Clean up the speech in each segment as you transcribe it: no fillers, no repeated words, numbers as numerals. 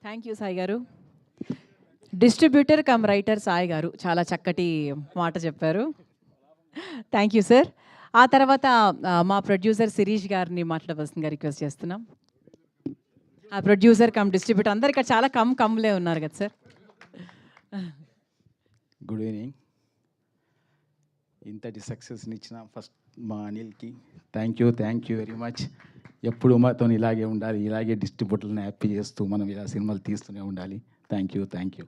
Thank you Sai గారు. Distributor cum writer Sai గారు చాలా చక్కటి మాట చెప్పారు. Thank you sir. ఆ తర్వాత మా ప్రొడ్యూసర్ శిరీష్ గారిని మాట్లాడవలసిందిగా రిక్వెస్ట్ చేస్తున్నాం. ఆ ప్రొడ్యూసర్ కమ్ డిస్ట్రిబ్యూటర్ అందరు ఇక్కడ చాలా కమ్లే ఉన్నారు కదా సార్. Good evening. ఇంతటి సక్సెస్ని ఇచ్చిన ఫస్ట్ మా అనిల్కి థ్యాంక్ యూ వెరీ మచ్. ఎప్పుడు మాతో ఇలాగే ఉండాలి, ఇలాగే డిస్ట్రిబ్యూటర్ని హ్యాపీ చేస్తూ మనం ఇలా సినిమాలు తీస్తూనే ఉండాలి. Thank you.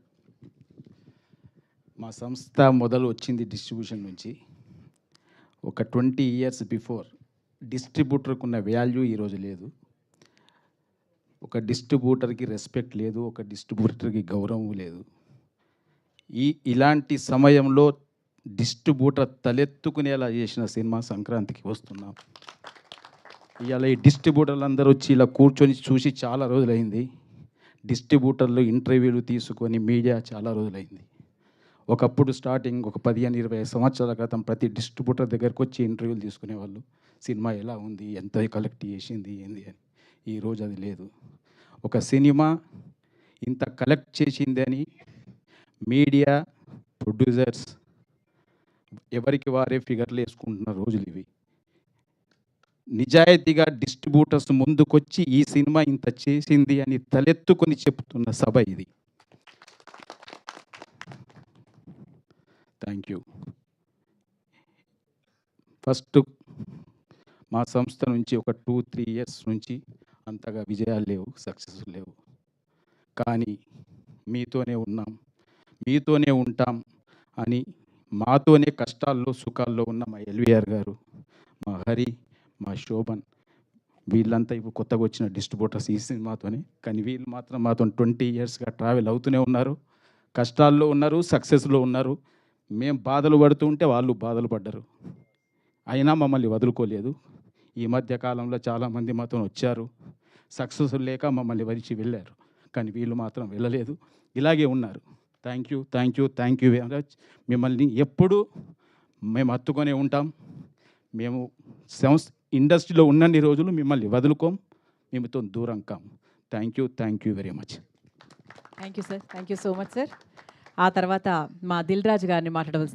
మా సంస్థ మొదలు వచ్చింది డిస్ట్రిబ్యూషన్ నుంచి. ఒక 20 years బిఫోర్ డిస్ట్రిబ్యూటర్కి ఉన్న వాల్యూ ఈరోజు లేదు. ఒక డిస్ట్రిబ్యూటర్కి రెస్పెక్ట్ లేదు, ఒక డిస్ట్రిబ్యూటర్కి గౌరవం లేదు. ఇలాంటి సమయంలో డిస్ట్రిబ్యూటర్ తలెత్తుకునేలా చేసిన సినిమా సంక్రాంతికి వస్తున్నాం. ఇవాళ ఈ డిస్ట్రిబ్యూటర్లు అందరూ వచ్చి ఇలా కూర్చొని చూసి చాలా రోజులైంది. డిస్ట్రిబ్యూటర్లు ఇంటర్వ్యూలు తీసుకొని మీడియా చాలా రోజులైంది. ఒకప్పుడు స్టార్టింగ్ ఒక 15-20 సంవత్సరాల క్రితం ప్రతి డిస్ట్రిబ్యూటర్ దగ్గరకు వచ్చి ఇంటర్వ్యూలు తీసుకునేవాళ్ళు. సినిమా ఎలా ఉంది, ఎంత కలెక్ట్ చేసింది, ఏంది అని. ఈరోజు అది లేదు. ఒక సినిమా ఇంత కలెక్ట్ చేసింది అని మీడియా, ప్రొడ్యూసర్స్ ఎవరికి వారే ఫిగర్లు వేసుకుంటున్న రోజులు ఇవి. నిజాయితీగా డిస్ట్రిబ్యూటర్స్ ముందుకొచ్చి ఈ సినిమా ఇంత చేసింది అని తలెత్తుకొని చెప్తున్న సభ ఇది. Thank you. ఫస్ట్ మా సంస్థ నుంచి ఒక 2-3 years నుంచి అంతగా విజయాలు లేవు, సక్సెస్ లేవు. కానీ మీతోనే ఉన్నాం, మీతోనే ఉంటాం అని మాతోనే కష్టాల్లో సుఖాల్లో ఉన్న మా ఎల్వీఆర్ గారు, మా హరి, మా శోభన్ వీళ్ళంతా ఇప్పుడు కొత్తగా వచ్చిన డిస్ట్రిబ్యూటర్స్ ఈ సినిమాతోనే. కానీ వీళ్ళు మాత్రం మాతో 20 yearsగా ట్రావెల్ అవుతూనే ఉన్నారు. కష్టాల్లో ఉన్నారు, సక్సెస్లో ఉన్నారు. మేము బాధలు పడుతూ ఉంటే వాళ్ళు బాధలు పడ్డారు, అయినా మమ్మల్ని వదులుకోలేదు. ఈ మధ్య కాలంలో చాలామంది మాతో వచ్చారు, సక్సెస్ లేక మమ్మల్ని వదిలి వెళ్ళారు. కానీ వీళ్ళు మాత్రం వెళ్ళలేదు, ఇలాగే ఉన్నారు. Thank you very much. మిమ్మల్ని ఎప్పుడు మేము హత్తుకొనే ఉంటాం. మేము ఇండస్ట్రీలో ఉన్నన్ని రోజులు మిమ్మల్ని వదులుకోం, మేముతో దూరం కాం. Thank you very much. Thank you sir. Thank you so much sir. ఆ తర్వాత మా దిల్ రాజు గారిని మాట్లాడవలసింది.